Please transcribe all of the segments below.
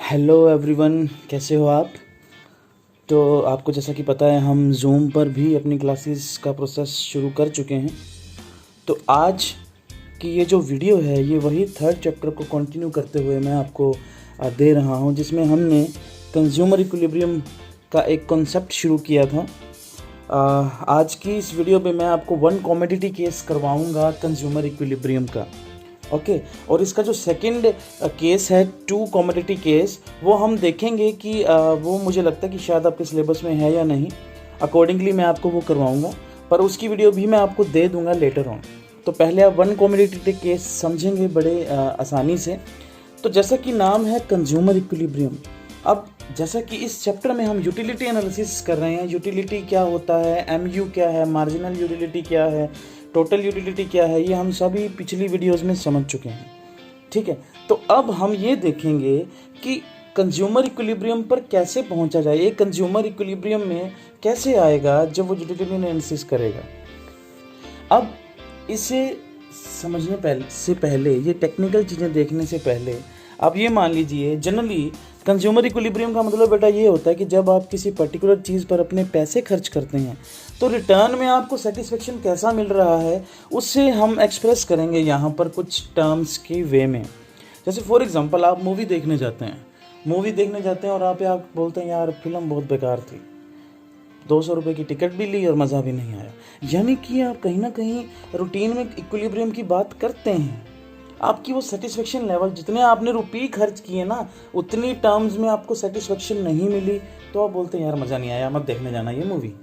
Hello everyone, कैसे हो आप। तो आपको जैसा कि पता है हम जूम पर भी अपनी क्लासेस का प्रोसेस शुरू कर चुके हैं। तो आज की ये जो वीडियो है ये वही थर्ड चैप्टर को कंटिन्यू करते हुए मैं आपको दे रहा हूँ, जिसमें हमने कंज्यूमर इक्विलिब्रियम का एक कॉन्सेप्ट शुरू किया था। आज की इस वीडियो पे मैं आपको वन कॉमोडिटी केस करवाऊँगा कंज्यूमर इक्विलिब्रियम का। ओके और इसका जो सेकंड केस है टू कॉमोडिटी केस, वो हम देखेंगे कि वो मुझे लगता है कि शायद आपके सिलेबस में है या नहीं। अकॉर्डिंगली मैं आपको वो करवाऊंगा, पर उसकी वीडियो भी मैं आपको दे दूंगा लेटर ऑन। तो पहले आप वन कॉमोडिटी केस समझेंगे बड़े आसानी से। तो जैसा कि नाम है कंज्यूमर इक्विलिब्रियम, अब जैसा कि इस चैप्टर में हम यूटिलिटी एनालिसिस कर रहे हैं, यूटिलिटी क्या होता है, एमयू क्या है, मार्जिनल यूटिलिटी क्या है, टोटल यूटिलिटी क्या है, ये हम सभी पिछली वीडियोस में समझ चुके हैं। ठीक है, तो अब हम ये देखेंगे कि कंज्यूमर इक्विलिब्रियम पर कैसे पहुंचा जाए, ये कंज्यूमर इक्विलिब्रियम में कैसे आएगा जब वो यूटिलिटी एनालिसिस करेगा। अब इसे समझने से पहले, ये टेक्निकल चीज़ें देखने से पहले आप ये मान लीजिए, जनरली कंज्यूमर इक्विलिब्रियम का मतलब बेटा ये होता है कि जब आप किसी पर्टिकुलर चीज़ पर अपने पैसे खर्च करते हैं तो रिटर्न में आपको सेटिस्फेक्शन कैसा मिल रहा है उससे हम एक्सप्रेस करेंगे यहाँ पर कुछ टर्म्स की वे में। जैसे फॉर एग्जांपल आप मूवी देखने जाते हैं और आप बोलते हैं यार फिल्म बहुत बेकार थी, 200 रुपये की टिकट भी ली और मज़ा भी नहीं आया। यानी कि आप कहीं ना कहीं रूटीन में इक्विलिब्रियम की बात करते हैं। आपकी वो सेटिस्फेक्शन लेवल, जितने आपने रुपये खर्च किए ना उतनी टर्म्स में आपको सेटिस्फेक्शन नहीं मिली, तो आप बोलते हैं यार मज़ा नहीं आया, मत देखने जाना ये मूवी।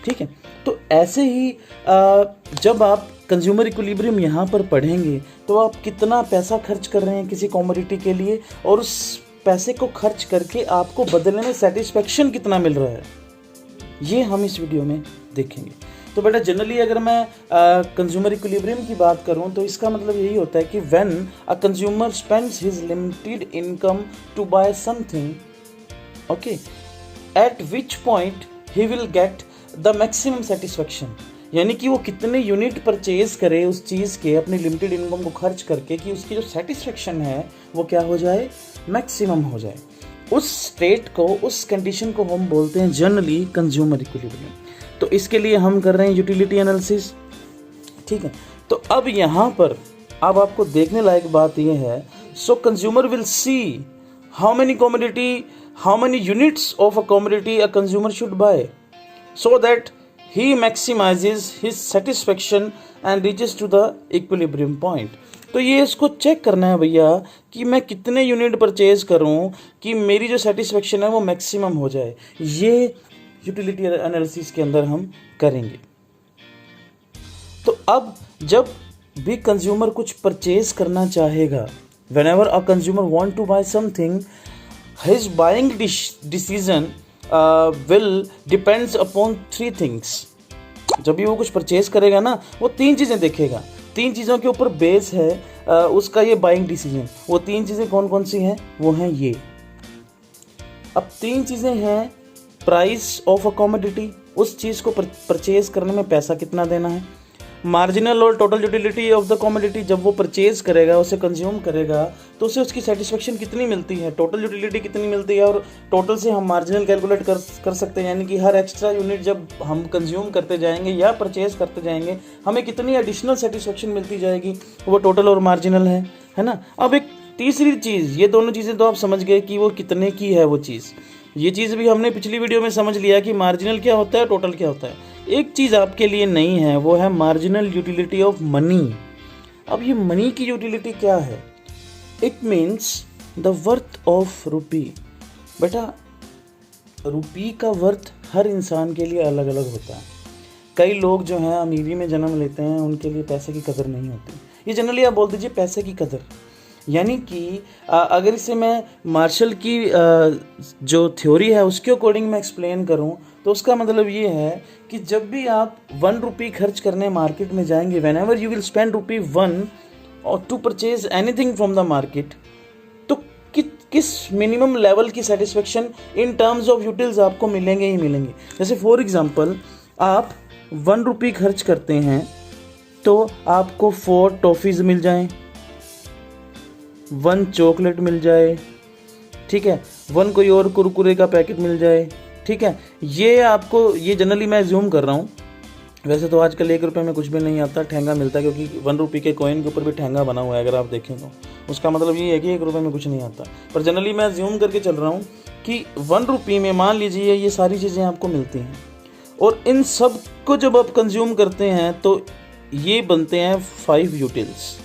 ठीक है, तो ऐसे ही जब आप कंज्यूमर इक्विलिब्रियम यहाँ पर पढ़ेंगे तो आप कितना पैसा खर्च कर रहे हैं किसी कमोडिटी के लिए और उस पैसे को खर्च करके आपको बदले में सेटिस्फेक्शन कितना मिल रहा है, ये हम इस वीडियो में देखेंगे। तो बेटा जनरली अगर मैं कंज्यूमर इक्विलिब्रियम की बात करूं तो इसका मतलब यही होता है कि when a consumer spends his limited income to buy something, okay, at which point he will get the maximum satisfaction. यानी कि वो कितने यूनिट परचेज करे उस चीज़ के अपनी लिमिटेड इनकम को खर्च करके कि उसकी जो सेटिस्फेक्शन है वो क्या हो जाए, मैक्सिमम हो जाए। उस स्टेट को, उस कंडीशन को हम बोलते हैं जनरली कंज्यूमर इक्विलिब्रियम। तो इसके लिए हम कर रहे हैं यूटिलिटी एनालिसिस। ठीक है, तो अब यहाँ पर अब आपको देखने लायक बात यह है, सो consumer will see how many units of a commodity a consumer should buy so that he maximizes his satisfaction and reaches to the equilibrium point। तो ये इसको चेक करना है भैया कि मैं कितने यूनिट परचेज करूं कि मेरी जो सेटिस्फेक्शन है वो मैक्सिमम हो जाए। ये यूटिलिटी एनालिसिस के अंदर हम करेंगे। तो अब जब भी कंज्यूमर कुछ परचेज करना चाहेगा, whenever a consumer want to buy something, his buying decision will depends upon three things। जब भी वो कुछ परचेज करेगा ना वो तीन चीज़ें देखेगा, तीन चीज़ों के ऊपर बेस है उसका ये बाइंग डिसीजन। वो तीन चीज़ें कौन कौन सी हैं, वो हैं ये। अब तीन चीज़ें हैं, प्राइस ऑफ अ कमोडिटी, उस चीज़ को परचेज करने में पैसा कितना देना है, मार्जिनल और total utility of the commodity, जब वो परचेज करेगा, उसे कंज्यूम करेगा तो उसे उसकी सेटिस्फेक्शन कितनी मिलती है, टोटल यूटिलिटी कितनी मिलती है, और टोटल से हम मार्जिनल कैलकुलेट कर सकते हैं। यानी कि हर एक्स्ट्रा यूनिट जब हम कंज्यूम करते जाएंगे या परचेज करते जाएंगे हमें कितनी एडिशनल सेटिस्फेक्शन मिलती जाएगी, वो टोटल और मार्जिनल है ना। अब एक तीसरी चीज़, ये दोनों चीज़ें तो आप समझ गए कि वो कितने की है वो चीज़। ये चीज़ भी हमने पिछली वीडियो में समझ लिया कि मार्जिनल क्या होता है, टोटल क्या होता है। एक चीज़ आपके लिए नहीं है, वो है मार्जिनल यूटिलिटी ऑफ मनी। अब ये मनी की यूटिलिटी क्या है, it means the worth of rupee. बेटा रुपी का वर्थ हर इंसान के लिए अलग अलग होता है। कई लोग जो हैं अमीरी में जन्म लेते हैं, उनके लिए पैसे की कदर नहीं होती। ये जनरली आप बोल दीजिए पैसे की कदर। यानी कि अगर इसे मैं मार्शल की जो थ्योरी है उसके अकॉर्डिंग मैं एक्सप्लेन करूं तो उसका मतलब ये है कि जब भी आप 1 रुपी खर्च करने मार्केट में जाएंगे, whenever you will spend ₹1 और to purchase anything from the market, तो किस मिनिमम लेवल की satisfaction in terms of utils आपको मिलेंगे ही मिलेंगे। जैसे फॉर एग्जांपल आप 1 रुपी खर्च करते हैं तो आपको 4 टॉफ़ीज़ मिल जाएं, 1 चॉकलेट मिल जाए, ठीक है, 1 कोई और कुरकुरे का पैकेट मिल जाए, ठीक है। ये आपको, ये जनरली मैं ज्यूम कर रहा हूँ, वैसे तो आजकल 1 रुपये में कुछ भी नहीं आता, ठेंगा मिलता है, क्योंकि 1 रुपये के कॉइन के ऊपर भी ठेंगा बना हुआ है अगर आप देखें तो, उसका मतलब ये है कि 1 रुपये में कुछ नहीं आता। पर जनरली मैं ज्यूम करके चल रहा हूँ कि 1 रुपये में मान लीजिए ये सारी चीज़ें आपको मिलती हैं, और इन सब को जब आप कंज्यूम करते हैं तो ये बनते हैं 5 यूटिल्स।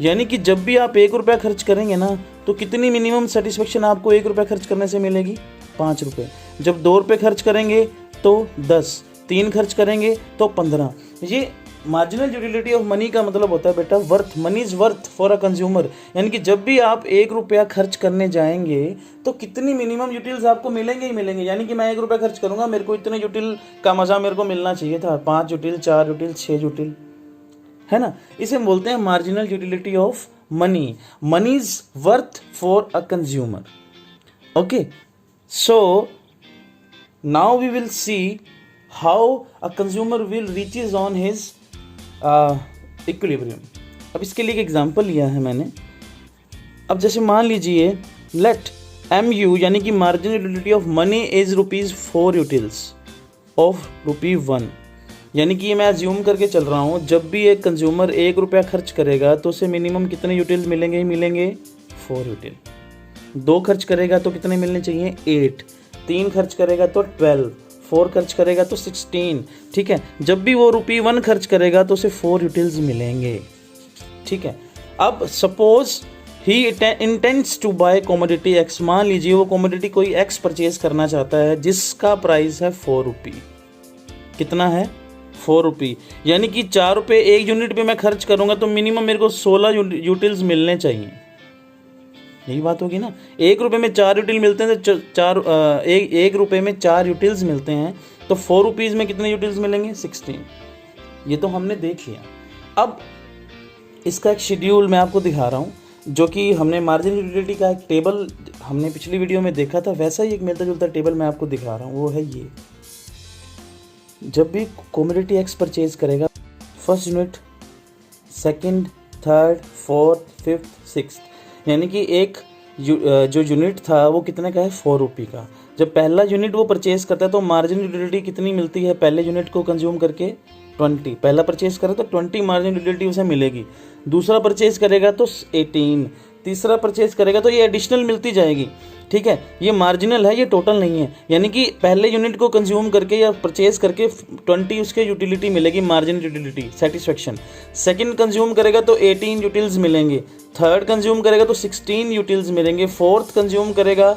यानी कि जब भी आप 1 रुपया खर्च करेंगे ना, तो कितनी मिनिमम सेटिस्फेक्शन आपको 1 रुपया खर्च करने से मिलेगी? 5 रुपये। जब 2 रुपये खर्च करेंगे तो 10, 3 खर्च करेंगे तो 15। ये मार्जिनल यूटिलिटी ऑफ मनी का मतलब होता है बेटा worth, money is worth for a consumer. यानी कि जब भी आप 1 रुपया खर्च करने जाएंगे तो कितनी मिनिमम यूटिल्स आपको मिलेंगे ही मिलेंगे। यानी कि मैं 1 रुपया खर्च करूंगा, मेरे को इतने यूटिल का मजा मेरे को मिलना चाहिए था, 5 यूटिल, 4 यूटिल, 6 यूटिल, है ना। इसे हम बोलते हैं marginal utility of money. Money is worth for a consumer. Okay, so now we will see how a consumer will reaches on his equilibrium. अब इसके लिए एक एग्जांपल लिया है मैंने। अब जैसे मान लीजिए लेट MU यानी कि marginal utility of money is ₹4 utils of ₹1। यानी कि ये मैं अज्यूम करके चल रहा हूँ, जब भी एक कंज्यूमर 1 रुपया खर्च करेगा तो उसे मिनिमम कितने यूटिल मिलेंगे ही मिलेंगे? 4 यूटिल। 2 खर्च करेगा तो कितने मिलने चाहिए? 8। 3 खर्च करेगा तो 12। 4 खर्च करेगा तो 16। ठीक है, जब भी वो ₹1 खर्च करेगा तो उसे 4 यूटिल्स मिलेंगे। ठीक है, अब suppose he intends to buy commodity X। मान लीजिए वो कॉमोडिटी कोई X परचेज करना चाहता है जिसका प्राइस है 4 रुपये। कितना है? 4 रुपये। यानी कि 4 रुपये 1 यूनिट पे मैं खर्च करूंगा तो मिनिमम मेरे को 16 यूटिल्स मिलने चाहिए। यही बात होगी ना। 1 रुपये में 4 यूटिल मिलते हैं तो 1 रुपये में 4 यूटिल्स मिलते हैं, तो 4 रुपीज़ में कितने यूटिल्स मिलेंगे? 16। ये तो हमने देख लिया। अब इसका एक शेड्यूल मैं आपको दिखा रहा हूँ, जो कि हमने मार्जिन यूटिलिटी का एक टेबल हमने पिछली वीडियो में देखा था, वैसा ही एक मिलता जुलता टेबल मैं आपको दिखा रहा हूँ। वो है ये, जब भी कॉमोडिटी X परचेज करेगा, first unit, second, third, fourth, fifth, sixth, यानी कि एक जो यूनिट था वो कितने का है? 4 रुपये का। जब पहला यूनिट वो परचेज करता है तो मार्जिन यूटिलिटी कितनी मिलती है? पहले यूनिट को कंज्यूम करके 20। पहला परचेज करे तो 20 मार्जिन यूटिलिटी उसे मिलेगी। दूसरा परचेज करेगा तो 18। तीसरा परचेज करेगा तो ये एडिशनल मिलती जाएगी। ठीक है, ये मार्जिनल है, ये टोटल नहीं है। यानी कि पहले यूनिट को कंज्यूम करके या परचेज करके 20 उसके यूटिलिटी मिलेगी, margin utility satisfaction. Second consume करेगा तो 18 यूटिल्स मिलेंगे। थर्ड कंज्यूम करेगा तो 16 यूटिल्स मिलेंगे। फोर्थ कंज्यूम करेगा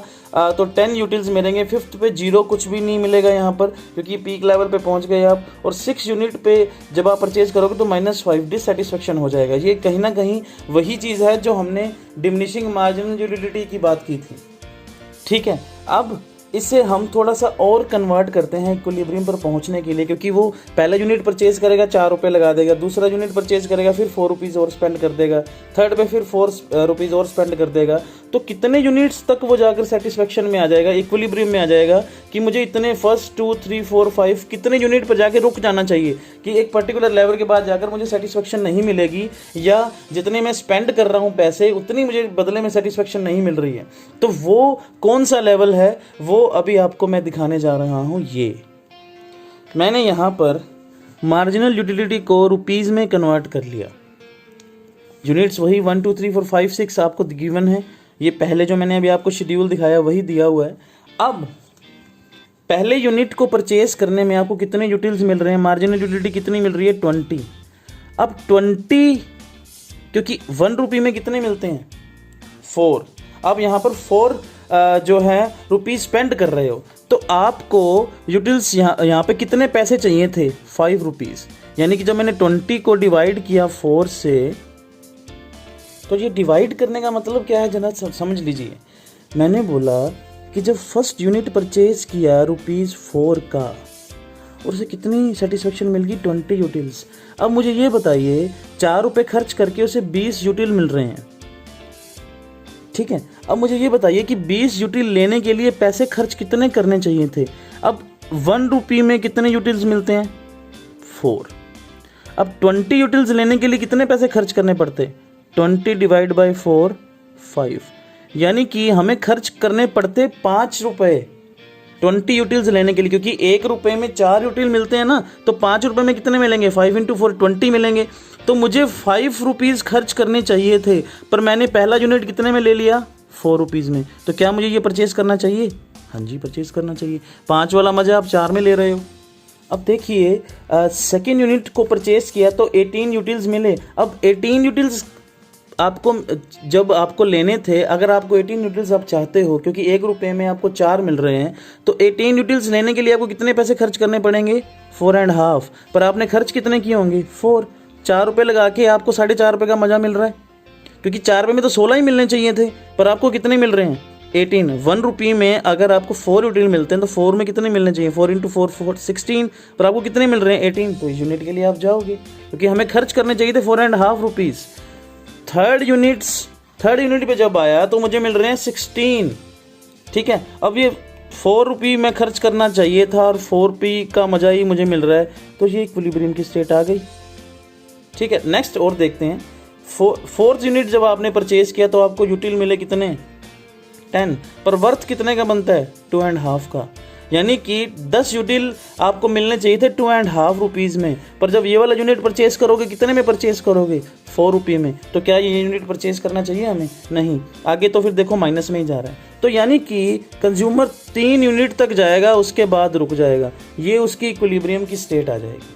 तो 10 यूटिल्स मिलेंगे। फिफ्थ पे 0 कुछ भी नहीं मिलेगा यहाँ पर, क्योंकि पीक लेवल पे पहुँच गए आप। और 6 यूनिट पे जब आप परचेज करोगे तो -5 डिससेटिस्फेक्शन हो जाएगा। ये कहीं ना कहीं वही चीज़ है जो हमने डिमिनिशिंग मार्जिनल यूटिलिटी की बात की थी। ठीक है, अब इसे हम थोड़ा सा और कन्वर्ट करते हैं इक्विलिब्रियम पर पहुंचने के लिए, क्योंकि वो पहला यूनिट परचेज करेगा 4 रुपये लगा देगा, दूसरा यूनिट परचेज करेगा फिर 4 रुपीज़ और स्पेंड कर देगा, थर्ड पे फिर 4 रुपीज़ और स्पेंड कर देगा। तो कितने यूनिट्स तक वो जाकर सेटिस्फेक्शन में आ जाएगा, इक्विलिब्रियम में आ जाएगा कि मुझे इतने 1, 2, 3, 4, 5 कितने यूनिट पर जाके रुक जाना चाहिए कि एक पर्टिकुलर लेवल के बाद जाकर मुझे सेटिस्फेक्शन नहीं मिलेगी, या जितने मैं स्पेंड कर रहा हूँ पैसे उतनी मुझे बदले में सेटिस्फेक्शन नहीं मिल रही है। तो वो कौन सा लेवल है वो अभी आपको मैं दिखाने जा रहा हूँ। ये मैंने यहाँ पर मार्जिनल यूटिलिटी को रुपीज़ में कन्वर्ट कर लिया। यूनिट्स वही 1, 2, 3, 4, 5, 6 आपको गिवन है। ये पहले जो मैंने अभी आपको शेड्यूल दिखाया वही दिया हुआ है। अब पहले यूनिट को परचेज करने में आपको कितने यूटिल्स मिल रहे हैं? मार्जिनल यूटिलिटी कितनी मिल रही है? 20। अब 20, क्योंकि 1 रुपये में कितने मिलते हैं? 4। अब यहाँ पर 4 जो है रुपीज़ स्पेंड कर रहे हो, तो आपको यूटिल्स यहाँ पे कितने पैसे चाहिए थे? 5 रुपीज़। यानी कि जब मैंने 20 को डिवाइड किया 4 से, तो ये डिवाइड करने का मतलब क्या है जरा समझ लीजिए। मैंने बोला कि जब फर्स्ट यूनिट परचेज किया ₹4 का, और उसे कितनी सेटिस्फेक्शन मिल गई? 20 यूटिल्स। अब मुझे ये बताइए, 4 रुपये खर्च करके उसे 20 यूटिल मिल रहे हैं। ठीक है, अब मुझे ये बताइए कि 20 यूटिल लेने के लिए पैसे खर्च कितने करने चाहिए थे? अब 1 रुपये में कितने यूटिल्स मिलते हैं? 4। अब 20 यूटिल्स लेने के लिए कितने पैसे खर्च करने पड़ते? 20 डिवाइड बाई 4, 5। यानी कि हमें खर्च करने पड़ते 5 रुपये 20 यूटिल्स लेने के लिए, क्योंकि 1 रुपये में 4 यूटिल मिलते हैं ना, तो 5 रुपये में कितने मिलेंगे, 5 × 4 20 मिलेंगे। तो मुझे 5 रुपीज़ खर्च करने चाहिए थे, पर मैंने पहला यूनिट कितने में ले लिया, 4 रुपीज़ में। तो क्या मुझे ये परचेज़ करना चाहिए, हाँ जी परचेज़ करना चाहिए। 5 वाला मज़ा आप 4 में ले रहे हो। अब देखिए सेकेंड यूनिट को परचेज़ किया तो 18 यूटिल्स मिले। अब 18 यूटिल्स आपको जब आपको लेने थे, अगर आपको 18 यूटिल्स आप चाहते हो, क्योंकि 1 रुपये में आपको 4 मिल रहे हैं, तो 18 यूटिल्स लेने के लिए आपको कितने पैसे खर्च करने पड़ेंगे, 4.5। पर आपने खर्च कितने किए होंगे, 4 रुपये लगा के आपको 4.5 रुपये का मज़ा मिल रहा है, क्योंकि 4 रुपये में तो 16 ही मिलने चाहिए थे, पर आपको कितने मिल रहे हैं, 18। 1 रुपये में अगर आपको 4 यूटिल मिलते हैं तो 4 में कितने मिलने चाहिए, 4 × 4 16, पर आपको कितने मिल रहे हैं, 18। तो इस यूनिट के लिए आप जाओगे, क्योंकि हमें खर्च करने चाहिए थे 4.5 रुपीज़। थर्ड यूनिट पे जब आया तो मुझे मिल रहे हैं 16, ठीक है। अब ये 4 रुपये में खर्च करना चाहिए था और 4 रुपये का मज़ा ही मुझे मिल रहा है, तो ये इक्विलिब्रियम की स्टेट आ गई, ठीक है। नेक्स्ट और देखते हैं, फोर्थ यूनिट जब आपने परचेज किया तो आपको यूटिल मिले कितने, 10, पर वर्थ कितने का बनता है, 2.5 का। यानी कि 10 यूटिल आपको मिलने चाहिए थे 2.5 रुपीज़ में, पर जब ये वाला यूनिट परचेज करोगे कितने में परचेज करोगे, 4 रुपये में। तो क्या ये यूनिट परचेज करना चाहिए हमें, नहीं, आगे तो फिर देखो माइनस में ही जा रहा है। तो यानी कि कंज्यूमर 3 यूनिट तक जाएगा, उसके बाद रुक जाएगा, ये उसकी इक्विलिब्रियम की स्टेट आ जाएगी।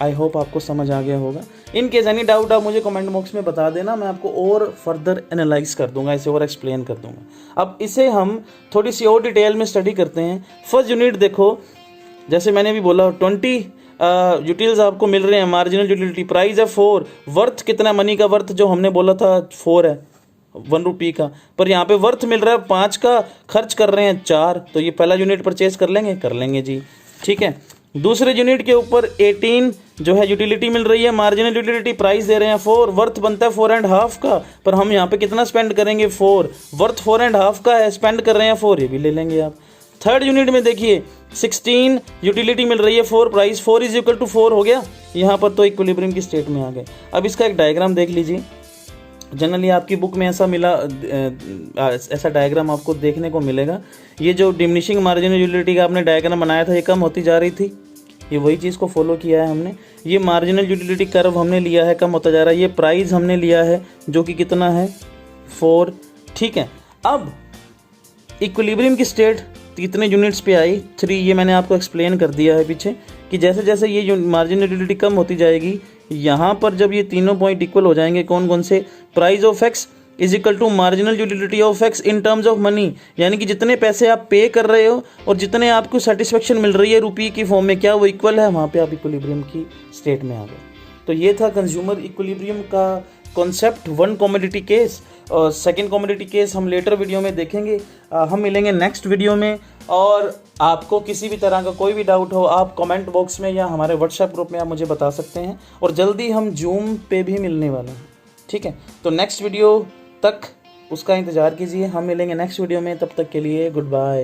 आई होप आपको समझ आ गया होगा। इन केस एनी डाउट आप मुझे कमेंट बॉक्स में बता देना, मैं आपको और फर्दर एनालाइज कर दूंगा, इसे और एक्सप्लेन कर दूंगा। अब इसे हम थोड़ी सी और डिटेल में स्टडी करते हैं। फर्स्ट यूनिट देखो, जैसे मैंने भी बोला 20 यूटिल्स आपको मिल रहे हैं, मार्जिनल यूटिलिटी प्राइस है 4, वर्थ कितना, मनी का वर्थ जो हमने बोला था 4 है, 1 रुपये का, पर यहाँ पे वर्थ मिल रहा है 5 का, खर्च कर रहे हैं 4, तो ये पहला यूनिट परचेज कर लेंगे जी, ठीक है। दूसरे यूनिट के ऊपर 18 जो है यूटिलिटी मिल रही है, मार्जिनल यूटिलिटी प्राइस दे रहे हैं 4, वर्थ बनता है 4.5 का, पर हम यहाँ पे कितना स्पेंड करेंगे, 4, वर्थ 4.5 का है, स्पेंड कर रहे हैं 4, ये भी ले लेंगे आप। थर्ड यूनिट में देखिए 16 यूटिलिटी मिल रही है, 4 प्राइस, 4 = 4 हो गया यहाँ पर, तो इक्विलिब्रियम की स्टेट में आ गए। अब इसका एक डायग्राम देख लीजिए, जनरली आपकी बुक में ऐसा मिला, ऐसा डायग्राम आपको देखने को मिलेगा। ये जो डिमिनिशिंग मार्जिनल यूटिलिटी का आपने डायग्राम बनाया था, ये कम होती जा रही थी, ये वही चीज़ को फॉलो किया है हमने। ये मार्जिनल यूटिलिटी कर्व हमने लिया है, कम होता जा रहा है। ये प्राइस हमने लिया है जो कि कितना है, 4, ठीक है। अब इक्विलिब्रियम की स्टेट कितने यूनिट्स पे आई, 3, ये मैंने आपको एक्सप्लेन कर दिया है पीछे, कि जैसे जैसे ये मार्जिनल यूटिलिटी कम होती जाएगी, यहाँ पर जब ये तीनों पॉइंट इक्वल हो जाएंगे, कौन कौन से, price of x = marginal utility of x in terms of money, यानी कि जितने पैसे आप पे कर रहे हो और जितने आपको सेटिस्फेक्शन मिल रही है रुपये की फॉर्म में, क्या वो इक्वल है, वहाँ पे आप इक्विलिब्रियम की स्टेट में आ गए। तो ये था कंज्यूमर इक्विलिब्रियम का कॉन्सेप्ट, 1 कमोडिटी केस, और सेकंड कमोडिटी केस हम लेटर वीडियो में देखेंगे। हम मिलेंगे नेक्स्ट वीडियो में, और आपको किसी भी तरह का कोई भी डाउट हो आप कमेंट बॉक्स में या हमारे व्हाट्सएप ग्रुप में आप मुझे बता सकते हैं, और जल्दी हम जूम पे भी मिलने वाले हैं, ठीक है। तो नेक्स्ट वीडियो तक उसका इंतज़ार कीजिए, हम मिलेंगे नेक्स्ट वीडियो में, तब तक के लिए गुड बाय।